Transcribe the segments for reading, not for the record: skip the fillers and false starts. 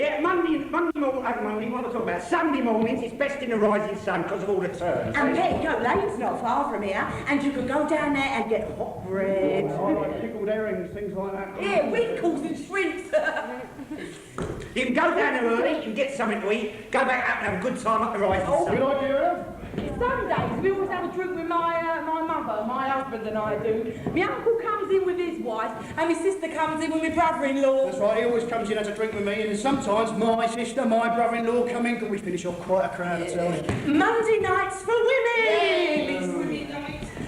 Yeah, Monday morning, what am I talking about? Sunday mornings, it's best in the rising sun because of all the turns. And there you go, Lane's not far from here, and you can go down there and get hot bread. Oh, like pickled herrings, things like that. Yeah, winkles and shrimps. You can go down there early, you can get something to eat, go back up and have a good time up the rising sun. Good idea, Sundays, we always have a drink with my mother, my husband and I do. My uncle comes in with his wife, and my sister comes in with my brother-in-law. That's right, he always comes in, has a drink with me, and then sometimes my sister, my brother-in-law come in, and we finish off quite a crowd, I tell you. Monday nights for women!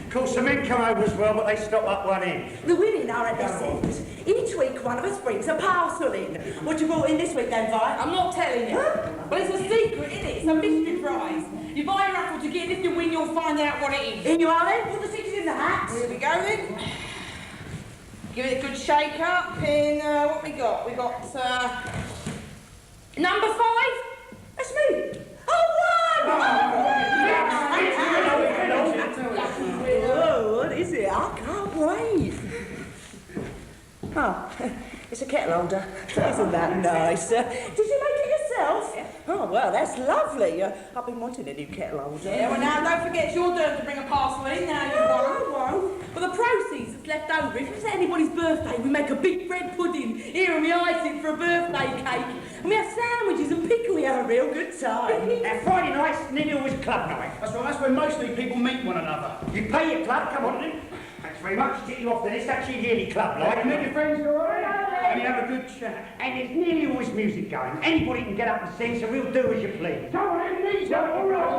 Of course, the men come over as well, but they stop up one end. The women are at this end. Each week, one of us brings a parcel in. What you brought in this week, then, Vi? I'm not telling you. Well, it's a secret, isn't it? It's a mystery prize. You buy a raffle ticket, and if you win, you'll find out what it is. In you are, then? Put the ticket in the hat. Here we go, then. Give it a good shake up. In, what we got? We got, number 5. That's me. Oh, what is it? I can't wait. Oh, it's a kettle holder. Isn't that nice? Did you make it yourself? Yeah. Oh, well, that's lovely. I've been wanting a new kettle holder. Yeah, well, now, don't forget, it's your turn to bring a parcel in. Now you've got it. I won't. Well, the proceeds that's left over, if it's anybody's birthday, we make a big bread pudding. Here, and we ice it for a birthday cake. And we have sandwiches and pickles. We have a real good time. And Friday nights, nearly always club night. That's right, that's when mostly people meet one another. You pay your club, come on then. Thanks very much, get you off then. It's actually nearly club night. You meet your friends, all right? And you have a good chat. And there's nearly always music going. Anybody can get up and sing, so we'll do as you please. Come on, Anthony, all right.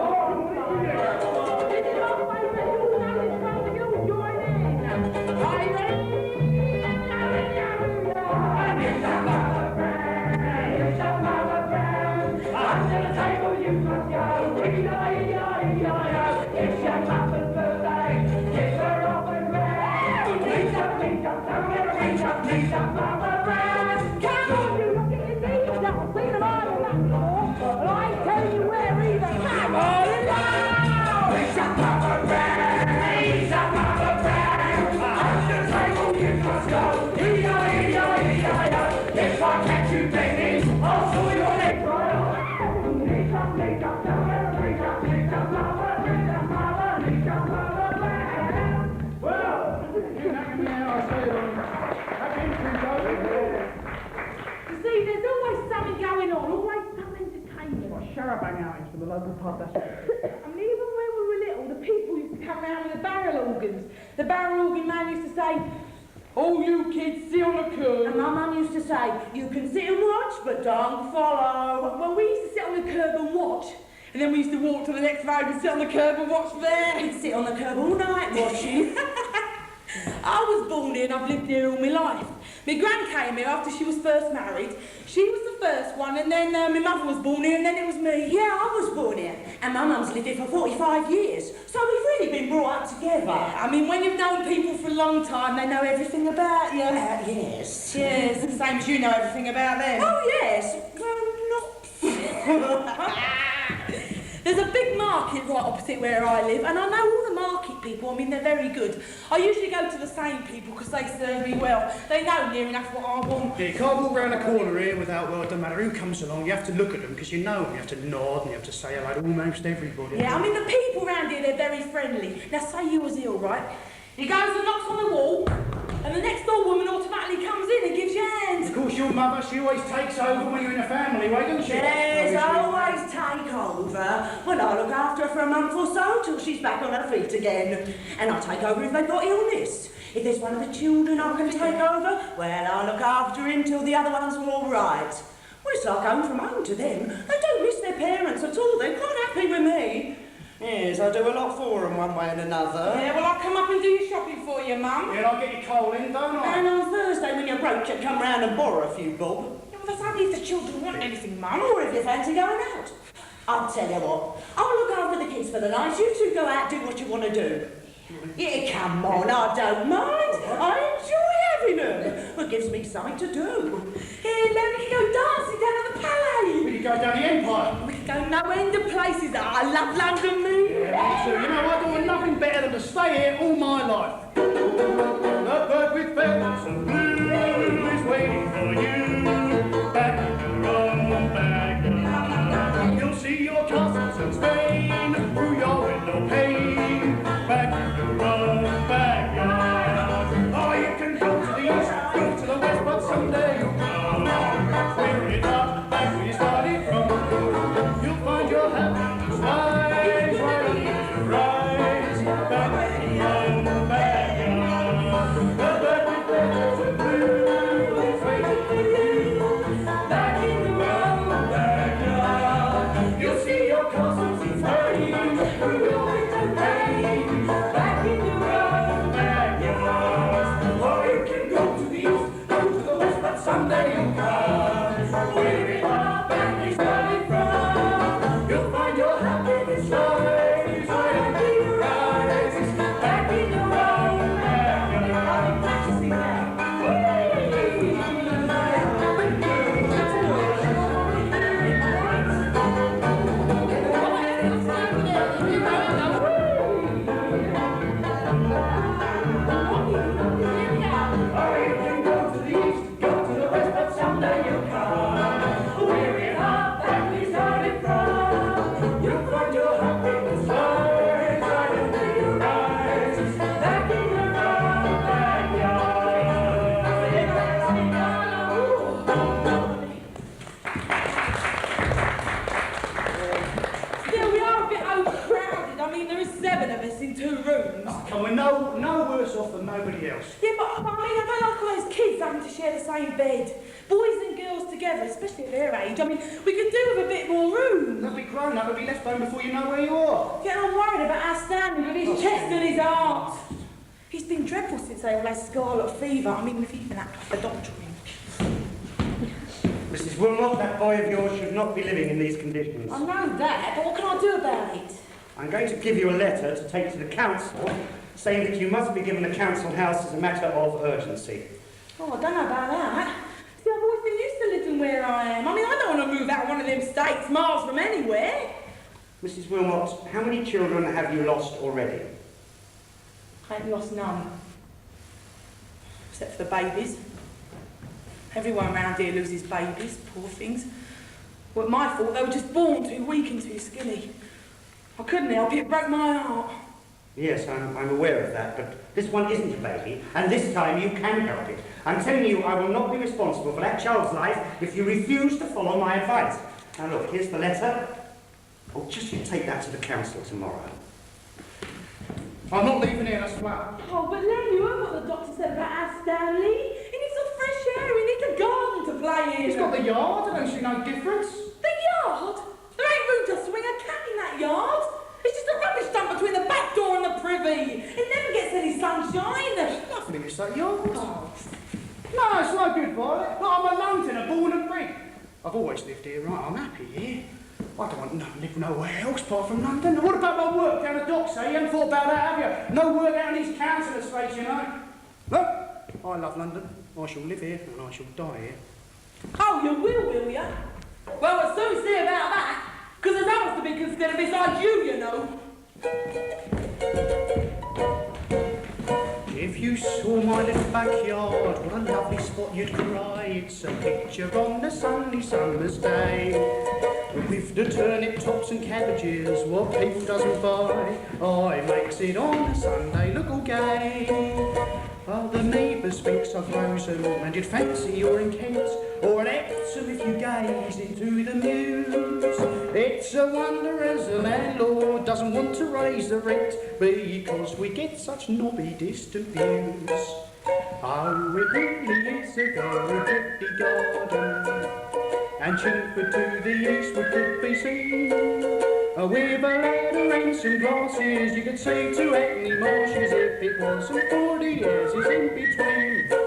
Bang outings for the local pub, that's it. I mean, even when we were little, the people used to come round with the barrel organs. The barrel organ man used to say, "Oh, you kids, sit on the curb." And my mum used to say, "You can sit and watch, but don't follow." Well, we used to sit on the curb and watch. And then we used to walk to the next road and sit on the curb and watch there. We'd sit on the curb all night watching. I was born here and I've lived here all my life. My gran came here after she was first married. She was the first one, and then my mother was born here, and then it was me. Yeah, I was born here, and my mum's lived here for 45 years, so we've really been brought up together. Yeah, I mean, when you've known people for a long time, they know everything about you. Yes. Yes, the same as you know everything about them. Oh, yes. Well, not... There's a big market right opposite where I live, and I know all the market people. I mean, they're very good. I usually go to the same people because they serve me well. They know near enough what I want. Yeah, you can't walk round the corner here without, well, it doesn't matter who comes along, you have to look at them because you know them. You have to nod and you have to say hello to almost everybody. Yeah, I mean, the people around here, they're very friendly. Now, say you was ill, right? He goes and knocks on the wall, and the next door woman automatically comes in and gives you hands. Of course, your mother, she always takes over when you're in a family, right, doesn't she? Yes, always take over. Well, I look after her for a month or so till she's back on her feet again. And I take over if they've got illness. If there's one of the children I can take over, well, I look after him till the other ones are all right. Well, it's like home from home to them. They don't miss their parents at all. They're quite happy with me. Yes, I do a lot for them one way and another. Yeah, well, I'll come up and do your shopping for you, Mum. Yeah, and I'll get your coal in, don't I? And on Thursday, when you're broke, you come round and borrow a few bob. Yeah, well, that's only if the children want anything, Mum. Or if you fancy going out. I'll tell you what, I'll look after the kids for the night. You two go out, do what you want to do. Yeah, come on, I don't mind. I enjoy having them. It gives me something to do. Here, let me go dancing down at the Palais. We could go down the Empire. We could go no end of places. I love London, me. Yeah, me too. You know, I don't want nothing better than to stay here all my life. The bird with feathers and blue is waiting for you back in the room. same bed. Boys and girls together, especially at their age. I mean, we could do with a bit more room. They'll be grown up, they'll be left home before you know where you are. Yeah, I'm worried about our Stanley with his chest and his heart. He's been dreadful since they all had scarlet fever. I mean, we've even had to have the doctor in. Mrs. Wilmot, that boy of yours should not be living in these conditions. I know that, but what can I do about it? I'm going to give you a letter to take to the council saying that you must be given the council house as a matter of urgency. Oh, I don't know about that. See, I've always been used to living where I am. I mean, I don't want to move out of one of them states miles from anywhere. Mrs. Wilmot, how many children have you lost already? I ain't lost none. Except for the babies. Everyone around here loses babies, poor things. Well, my fault, they were just born too weak and too skinny. I couldn't help it, it broke my heart. Yes, I'm aware of that, but this one isn't a baby, and this time you can help it. I'm telling you, I will not be responsible for that child's life if you refuse to follow my advice. Now look, here's the letter. Oh, just you take that to the council tomorrow. I'm not leaving here, that's flat. Oh, but Len, you heard what the doctor said about our Stanley? He needs some fresh air, he needs a garden to play in. He's got the yard, I don't see no difference. The yard? There ain't room to swing a cat in that yard. It's just a rubbish dump between the back door and the privy. It never gets any sunshine. Nothing is that yard. Oh. No, it's no good, boy. Look, I'm a Londoner, born and bred. I've always lived here, right? I'm happy here. I don't want to live nowhere else apart from London. What about my work down the docks, eh? You haven't thought about that, have you? No work out in these council estates, you know. Look, I love London. I shall live here and I shall die here. Oh, you will you? Well, we'll soon see about that. Because there's others to be considered besides you know. If you saw my little backyard, what a lovely spot you'd cry. It's a picture on a sunny summer's day. With the turnip tops and cabbages, what people doesn't buy. Oh, it makes it on a Sunday look all gay. Oh, the neighbours' thinks are frozen, and you'd fancy you're in Kent, or an Epsom if you gaze into the mews. It's a wonder as the landlord doesn't want to raise the rent, because we get such knobby distant views. Oh, it really is a very pretty garden, and cheaper to the eastward could be seen. With a ladder and some glasses, you could see to Hackney Marshes if it wasn't 40 years is in between.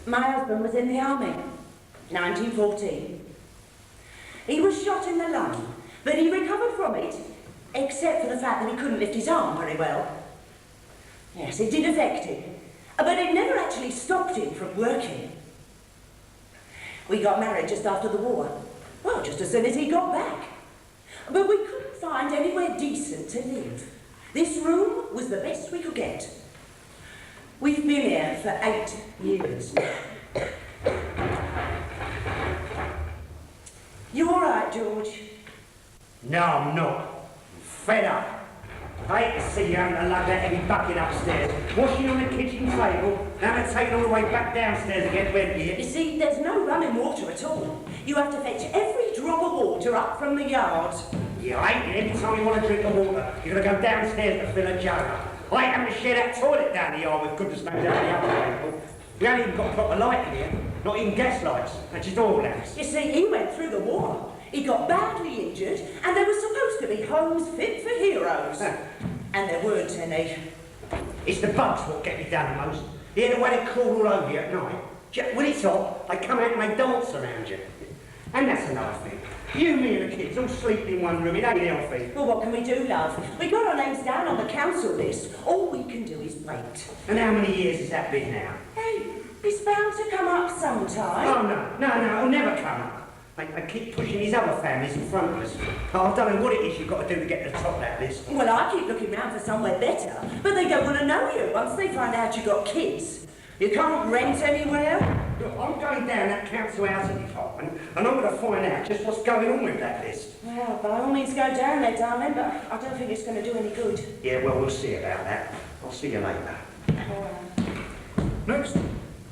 My husband was in the army, 1914. He was shot in the lung, but he recovered from it, except for the fact that he couldn't lift his arm very well. Yes, it did affect him, but it never actually stopped him from working. We got married just after the war, well, just as soon as he got back. But we couldn't find anywhere decent to live. This room was the best we could get. We've been here for 8 years now. You all right, George? No, I'm not. I'm fed up. I hate to see you having to lug that heavy bucket upstairs, washing on the kitchen table, now to take it all the way back downstairs again to empty it. You see, there's no running water at all. You have to fetch every drop of water up from the yard. Yeah, I hate it. Every time you want to drink the water, you've got to go downstairs to fill a jug up. I ain't having to share that toilet down the yard with goodness knows how many other people. We haven't even got proper light in here, not even gas lights, that's just oil lamps. You see, he went through the war. He got badly injured, and there was supposed to be homes fit for heroes. And there weren't any. It's the bugs what get me down the most. You hear the way they crawl all over you at night? When it's hot, they come out and they dance around you. And that's another thing. You, me and the kids all sleep in one room, it ain't healthy. Well, what can we do, love? We got our names down on the council list. All we can do is wait. And how many years has that been now? Hey, it's bound to come up sometime. Oh, no, it'll never come up. They keep pushing these other families in front of us. Oh, I don't know what it is you've got to do to get to the top of that list. Well, I keep looking round for somewhere better, but they don't want to know you once they find out you've got kids. You can't rent anywhere. Look, I'm going down that council housing department and I'm going to find out just what's going on with that list. Well, by all means go down there, darling, but I don't think it's going to do any good. Yeah, well, we'll see about that. I'll see you later. All right. Next.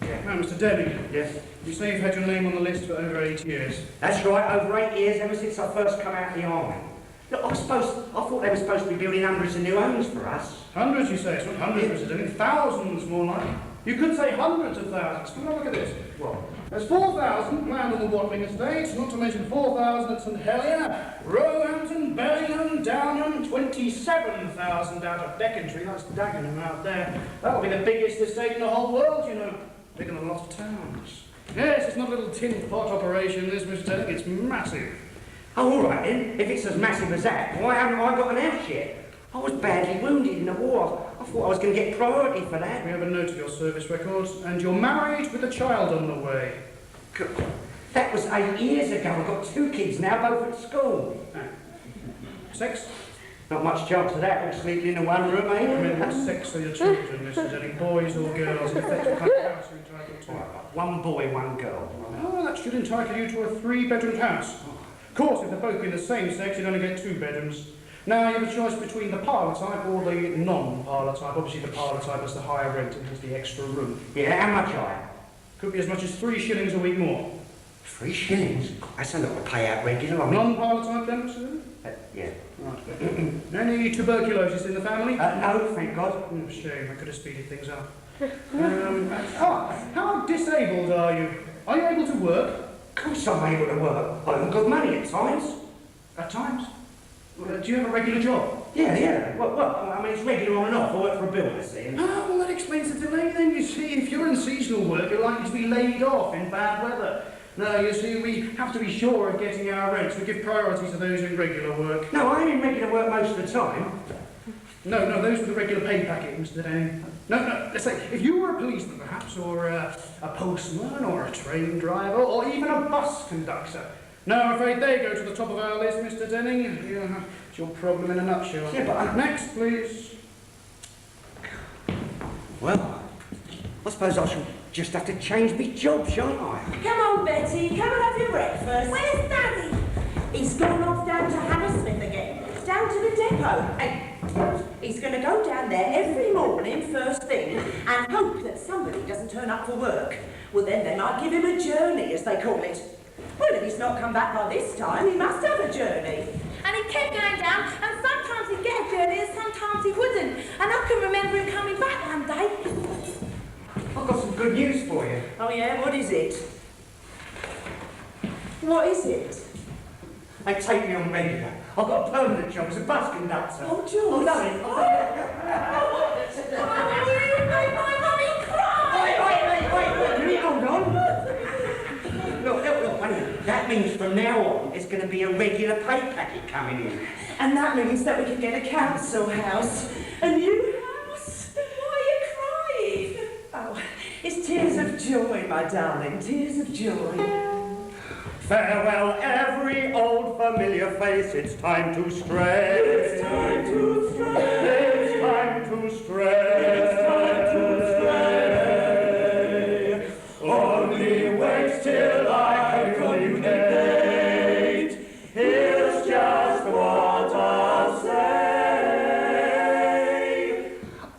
Yeah. Now, Mr. Denning. Yes? You say you've had your name on the list for over 8 years. That's right, over 8 years, ever since I first come out of the army. Look, I thought they were supposed to be building hundreds of new homes for us. Hundreds, you say? It's not hundreds, Mr. Denning. Thousands, more like. You could say hundreds of thousands. Come on, look at this. What? There's 4,000 planned on the Watling estate, not to mention 4,000 at St Helier, Roehampton, Bellingham, Downham, 27,000 out of Becontree. That's Dagenham out there. That'll be the biggest estate in the whole world, you know. Bigger than a lot of towns. Yes, it's not a little tin pot operation, this, Mr. Denning. It's massive. Oh, all right then. If it's as massive as that, why haven't I got an house yet? I was badly wounded in the war. I thought I was going to get priority for that. We have a note of your service records, and you're married with a child on the way. That was 8 years ago. I've got 2 kids now, both at school. Sex? Not much chance of that, all sleeping in one room, I eh? mean, what sex are your children, Mr. Denning? Boys or girls? In effect, what kind of house are you entitled to? One boy, one girl. Oh, that should entitle you to a 3-bedroom house. Of course, if they're both in the same sex, you'd only get 2 bedrooms. Now, you have a choice between the parlour type or the non-parlour type. Obviously, the parlour type has the higher rent and has the extra room. Yeah, how much are Could be as much as 3 shillings a week more. 3 shillings? That's a lot to pay out regular, I mean. Non-parlour type, then, Mr. Denning? Yeah. Right. Any tuberculosis in the family? No, thank God. Oh, shame, I could have speeded things up. How disabled are you? Are you able to work? Of course I'm able to work. I haven't got money at times. At times? Do you have a regular job? Yeah. Well, I mean, it's regular on and off. I work for a builder, see. Ah, well, that explains the delay then. You see, if you're in seasonal work, you're likely to be laid off in bad weather. Now, you see, we have to be sure of getting our rents. We give priority to those in regular work. No, I'm in regular work most of the time. No, those with the regular pay packet, Mr. Denning. No, let's say, if you were a policeman, perhaps, or a postman, or a train driver, or even a bus conductor. No, I'm afraid they go to the top of our list, Mr. Denning. Yeah, it's your problem in a nutshell. Yeah, but Next, please. Well, I suppose I shall just have to change my job, shan't I? Come on, Betty, come and have your breakfast. Where's Daddy? He's gone off down to Hammersmith again, down to the depot. And he's going to go down there every morning, first thing, and hope that somebody doesn't turn up for work. Well, then they might give him a journey, as they call it. Well, if he's not come back by this time, he must have a journey. And he kept going down, and sometimes he'd get a journey and sometimes he wouldn't. And I can remember him coming back one day. I've got some good news for you. Oh, yeah? What is it? What is it? They take me on regular. I've got a permanent job as a bus conductor. Oh, George. I love it. You made my mummy cry! Wait a minute, hold on. Look, honey, that means from now on, there's going to be a regular pay packet coming in. And that means that we could get a council house. A new house? Why are you crying? Oh, it's tears of joy, my darling, tears of joy. Farewell, every old familiar face, it's time to stray. It's time to stray. It's time to stray. It's time to stray. Only wait till I communicate. Here's just what I'll say.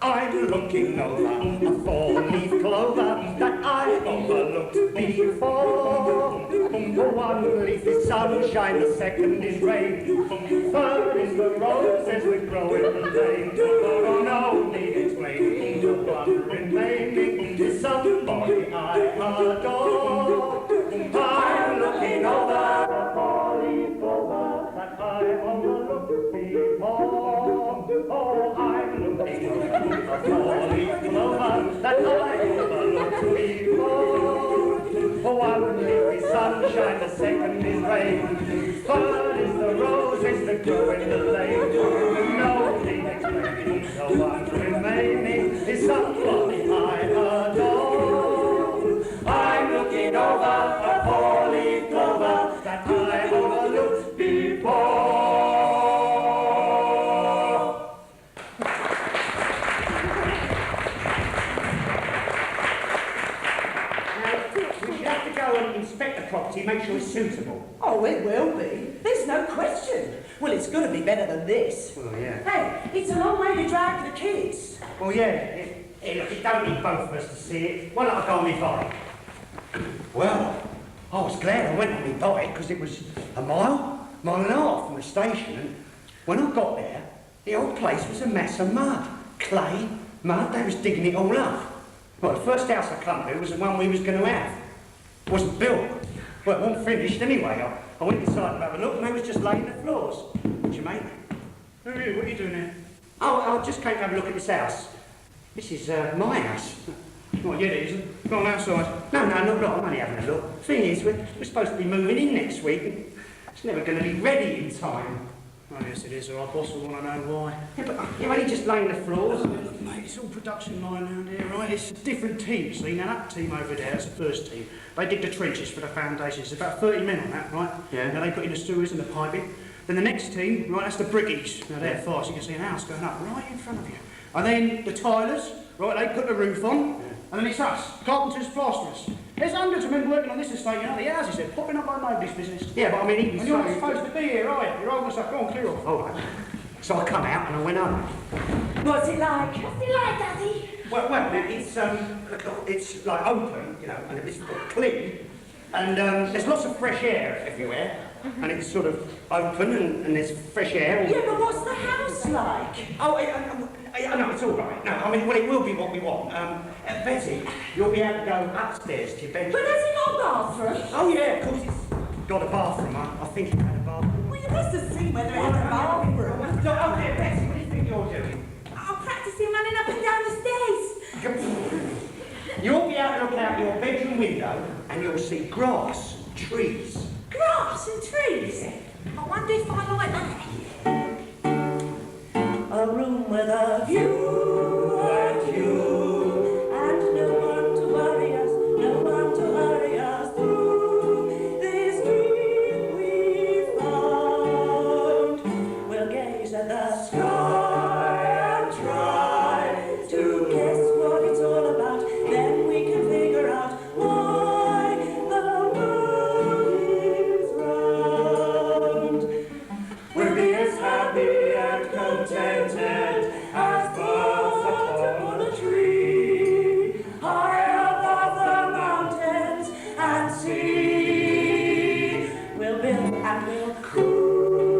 I'm looking over a 4-leaf clover that I overlooked before. One leaf is sunshine, the second is rain. Third is the roses that grow in the lane. Oh, no need explaining, the one remaining is somebody I adore. I'm looking over a 4-leaf clover that I overlooked before. Oh, I'm looking over a 4-leaf clover that I overlooked before. One leaf is sunshine, the second is rain. Third is the roses that grow in the lane. No need explaining, the one remaining is somebody I adore. I'm looking over a 4-leaf clover that I overlooked before. make sure it's suitable. Oh, it will be. There's no question. Well, it's going to be better than this. Well, yeah. Hey, it's a long way to drag the kids. Well, yeah. Look, it don't need both of us to see it. Why not I go on my bike? Well, I was glad I went on my bike because it was a mile and a half from the station. And when I got there, the old place was a mess of mud. Clay, mud, they was digging it all up. Well, the first house I come to was the one we was going to have. It wasn't built. Well, it wasn't finished anyway. I went inside to have a look and they was just laying the floors. What do you make? Who are you? What are you doing here? Oh, I just came to have a look at this house. This is my house. Not yet, it isn't. Go on outside. No, I'm only having a look. Thing is, we're supposed to be moving in next week. And it's never going to be ready in time. Oh, yes, it is. Our boss will want to know why. Yeah, but you're only just laying the floors. Look, mate, it's all production line around here, right? It's a different team, you see. Now, that team over there, that's the first team. They dig the trenches for the foundations. There's about 30 men on that, right? Yeah. Now, they put in the sewers and the piping. Then the next team, right, that's the brickies. Now, they're fast. You can see an house going up right in front of you. And then the tilers, right, they put the roof on. And then it's us, carpenters, plasterers. There's hundreds of men working on this estate, you know, the houses are popping up like nobody's business. Yeah, but I mean, And you're not supposed to be here, are you? You're old and stuff. Go on, clear off. All right. So I come out and I went home. What's it like? What's it like, Daddy? Well, now, it's like open, you know, and it's clean. And there's lots of fresh air everywhere. And it's sort of open and there's fresh air. Yeah, but what's the house like? Oh, no, it's all right. No, I mean, well, it will be what we want. Betty, you'll be able to go upstairs to your bedroom. But has it got a bathroom? Oh, yeah, of course it's got a bathroom. I think it had a bathroom. Well, you must have seen whether it had a bathroom. Look, oh, dear, Betty, what do you think you're doing? I'm practicing running up and down the stairs. You'll be able to look out your bedroom window and you'll see grass, trees. Grass and trees. I wonder if I like that. A room with a view and you, and no one to worry us, no one to hurry us through this dream we found. We'll gaze at the sky and try to guess what it's all about. Then we can figure out why the world is round. We'll be as happy and contented as birds upon a tree, high above the mountains and sea. We'll build and we'll coo,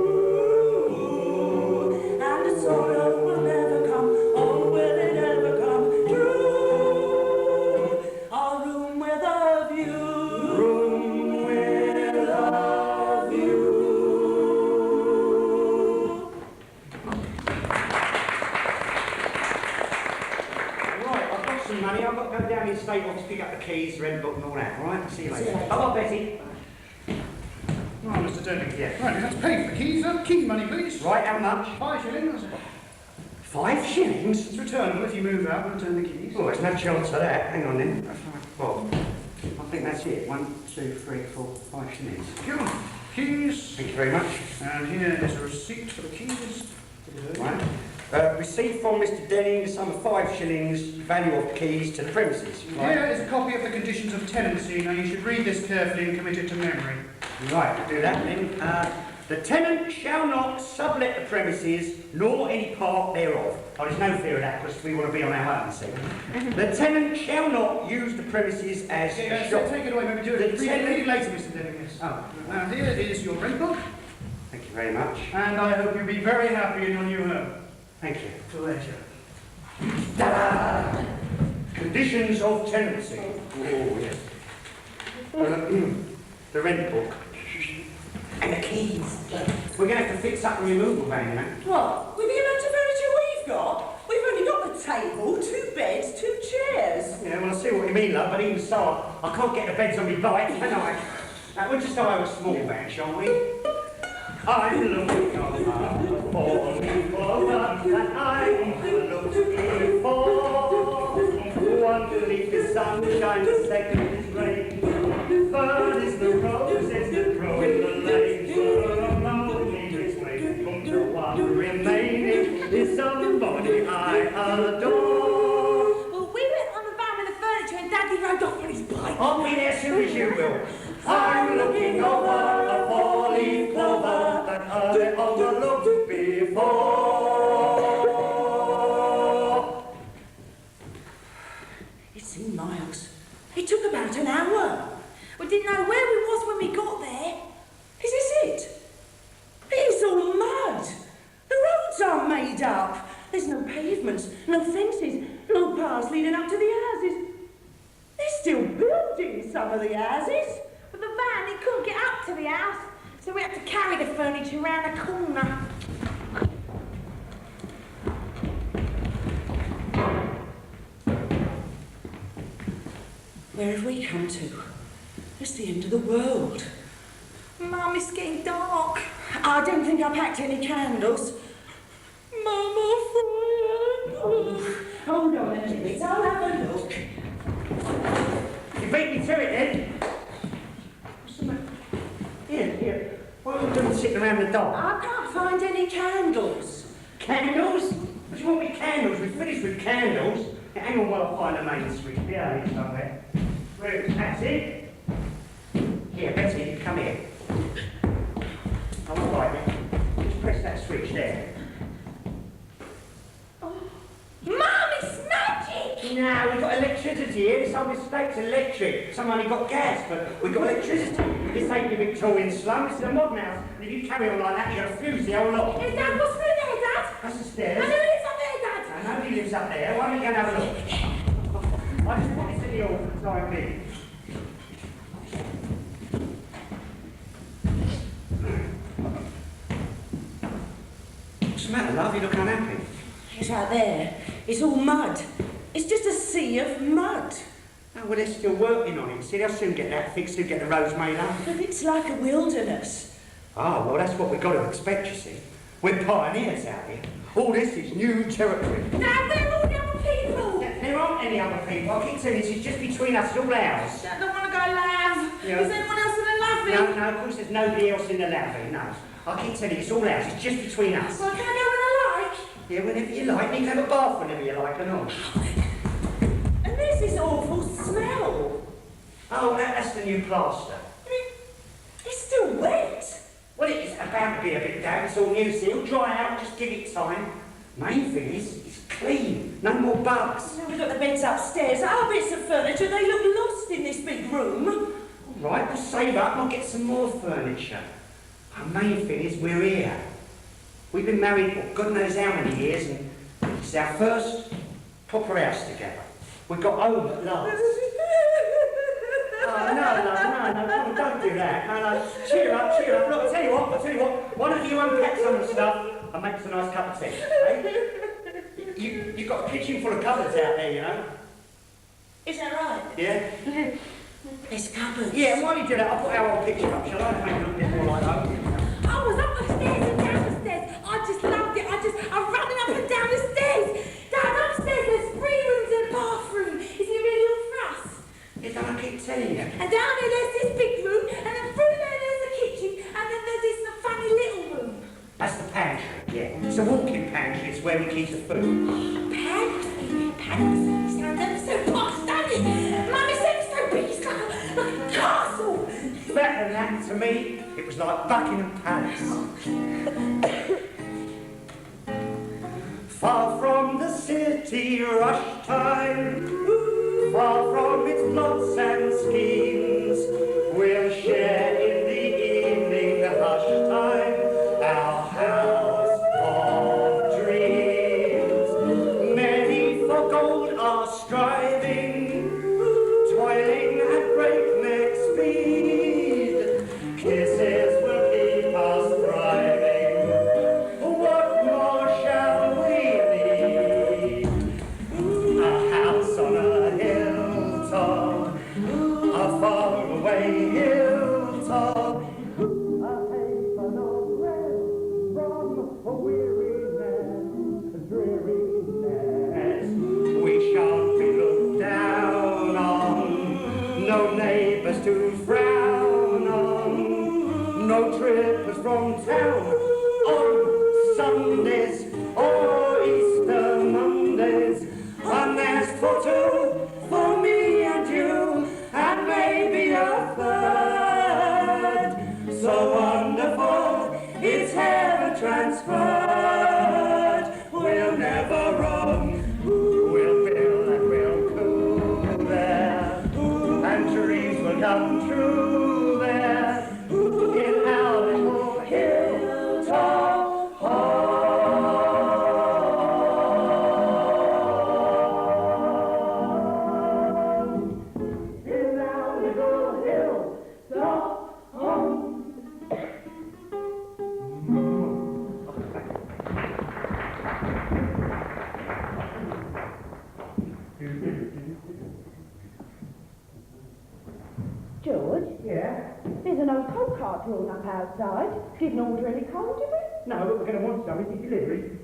and the sorrow will never come. Oh, will it ever come true? Our room with a view. Room with a view. Right, I've got some money. I've got to go down in the state office, pick up the keys, rent book and all that, all right? See you later. Bye-bye, Betty. Oh, Mr. Denning. Yeah. Right, you have to pay for the keys. Key money, please. Right, how much? 5 shillings. 5 shillings? It's returnable if you move out. We'll return the keys. Oh, there's no chance of that. Hang on then. That's right. Well, I think that's it. 1, 2, 3, 4, 5 shillings. Here, keys. Thank you very much. And here is a receipt for the keys. Right. Received from Mr. Denning the sum of 5 shillings, value of the keys to the premises. Here is a copy of the conditions of tenancy. Now you should read this carefully and commit it to memory. Right, I'll do that then. The tenant shall not sublet the premises, nor any part thereof. Oh, there's no fear of that, because we want to be on our own, see. The tenant shall not use the premises as a shop. Take it away, maybe do it. Read it later, Mr. Denning. Yes. Oh, Now here is your rent book, thank you very much. and I hope you'll be very happy in your new home. Thank you. Pleasure. Ta-da! Conditions of tenancy. Oh, yes. The rent book. And the keys. We're going to have to fix up the removal van, you know. What? With the amount of furniture we've got? We've only got the table, 2 beds, 2 chairs. Yeah, well, I see what you mean, love, but even so, I can't get the beds on me bike, can I? We'll just go over a small van, shall we? I'm looking on for people that I'm looking for. One leaf is sunshine, the second is rain. Third is the roses that grow in the lane. The one remaining is somebody I adore. Well, we went on the van with the furniture and Daddy rode off on his bike. I'll be there soon as you will. I'm looking over a four-leaf clover that I overlooked before. It's in miles. It took about an hour. We didn't know where we was when we got there. Is this it? It's all mud. The roads aren't made up. There's no pavements, no fences, no paths leading up to the houses. They're still building some of the houses. But the van, it couldn't get up to the house, so we had to carry the furniture round a corner. Where have we come to? It's the end of the world. Mum, it's getting dark. I don't think I packed any candles. Mum, I'm frightened. Oh, hold on a minute, I'll have a look. You beat me to it then. What's the matter? Here. What are you doing sitting around the dock? I can't find any candles. Candles? What do you want with candles? We've finished with candles. Hang on while I find the main switch. Here, it is somewhere. Where is it? That's it. Here, Betty, you come here. I'm right there. Just press that switch there. Mum, it's magic! No, we've got electricity here. This whole estate's electric. Some only got gas, but we've got electricity. This ain't your Victorian slum, this is a modern house. And if you carry on like that, you're going to fuse the whole lot. Is that what's through there, Dad? That's the And stairs. who lives up there, Dad? No, nobody lives up there. Why don't you go and have a look? I just put this in the hall for the time being. What's the matter, love? You look unhappy. It's out there. It's all mud. It's just a sea of mud. Oh, well, they're still working on it. See, they'll soon get that fixed, they'll get the roads made up. But it's like a wilderness. Ah, well, that's what we've got to expect, you see. We're pioneers out here. All this is new territory. Dad, where are all the other people? There aren't any other people. I keep telling you, this is just between us, it's all ours. Dad, I don't want to go loud. Yeah. Is anyone else in the lobby? No, of course there's nobody else in the lobby, no. I keep telling you, it's all ours, it's just between us. Well, can I go when I like? Yeah, whenever you like. You can have a bath whenever you like and all. And there's this awful smell. Oh, that's the new plaster. It's still wet. Well, it's about to be a bit damp. It's all new, so it'll dry out. Just give it time. Main thing is, it's clean. No more bugs. Now we've got the beds upstairs. Our bits of furniture, they look lost in this big room. All right, we'll save up and I'll get some more furniture. Our main thing is we're here. We've been married, well, God knows how many years, and it's our first proper house together. We got home at last. Oh, no, come on, don't do that. No, cheer up. Look, I'll tell you what, why don't you unpack some of the stuff and make us a nice cup of tea, eh? You've got a kitchen full of cupboards out there, you know. Is that right? Yeah? There's cupboards. Yeah, and while you do that, I'll put our old picture up, shall I? Make it look a bit more like home. I was up the stairs and down the stairs. I just loved it. I'm running up and down the stairs. Dad, upstairs there's 3 rooms and a bathroom. Is it really all for us? Yeah, don't I keep telling you? And down here there's this big room, and then through there there's the kitchen, and then there's this funny little room. That's the pantry, yeah. It's a walk-in pantry, it's where we keep the food. Pantry sounds ever so posh, doesn't it? Mum, it's ever so big, it's like a castle. Better than that, to me, it was like Buckingham Palace. Far from the city rush time, far from its plots and schemes, we'll share in the evening hush time our house of dreams. Many for gold are striving, toiling at breakneck speed. Kisses will keep us thriving. What more shall we need? A house on a hilltop, a faraway hilltop. drawn up outside. Didn't order any coal, did we? No, but we're going to want some. Is it delivery?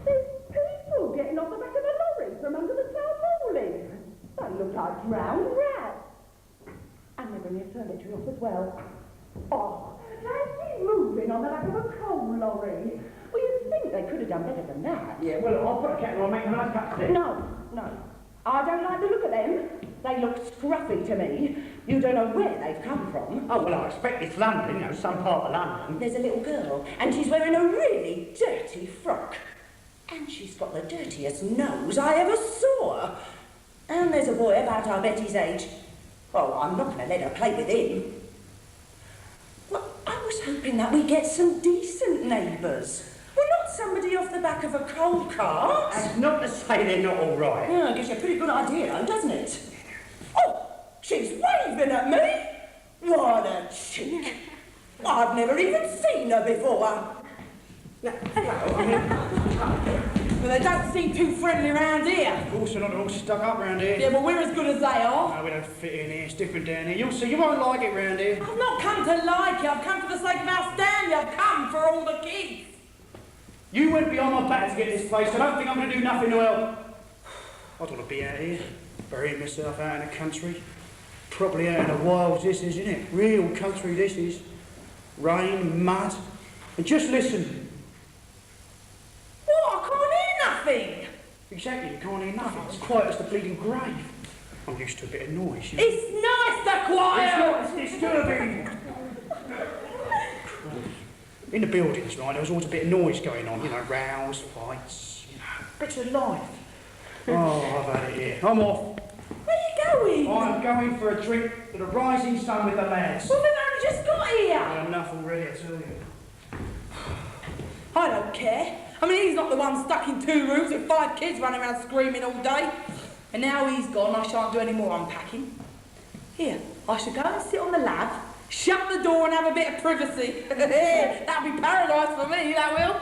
There's people getting off the back of the lorry from under the tarpaulin. They look like drowned rats. And they're bringing furniture off as well. Oh, they've been moving on the back of a coal lorry. Well, you'd think they could have done better than that. Yeah, well, I'll put a kettle on, make a nice cup of tea. No. I don't like the look of them. They look scruffy to me. You don't know where they've come from. Oh, well, I expect it's London, you know, some part of London. There's a little girl, and she's wearing a really dirty frock. And she's got the dirtiest nose I ever saw. And there's a boy about our Betty's age. Well, I'm not going to let her play with him. Well, I was hoping that we'd get some decent neighbours. Well, not somebody off the back of a coal cart. That's not to say they're not all right. Yeah, gives you a pretty good idea, though, doesn't it? Oh, she's waving at me. What a chick. I've never even seen her before. But they don't seem too friendly around here. Of course, they're not all stuck up round here. Yeah, well, we're as good as they are. No, we don't fit in here. It's different down here. You'll see, you won't like it round here. I've not come to like you. I've come for the sake of our Stanley. I've come for all the kids. You went beyond my back to get this place. I don't think I'm going to do nothing to help. I don't want to be out here, burying myself out in the country. Properly out in the wilds, this is, isn't it? Real country, this is. Rain, mud. And just listen. What? I can't hear nothing. Exactly, you can't hear nothing. It's quiet as the bleeding grave. I'm used to a bit of noise, you know. It's nice to quiet. It's disturbing. In the buildings, right, there was always a bit of noise going on, you know, rows, fights, you know, bits of life. Oh, I've had it here. I'm off. Where are you going? I'm going for a drink to the rising sun with the lads. Well, they've only just got here. Well, enough already, I tell you. I don't care. I mean, he's not the one stuck in 2 rooms with 5 kids running around screaming all day. And now he's gone, I shan't do any more unpacking. Here, I should go and sit on the lab, shut the door and have a bit of privacy. That'll be paradise for me, that will.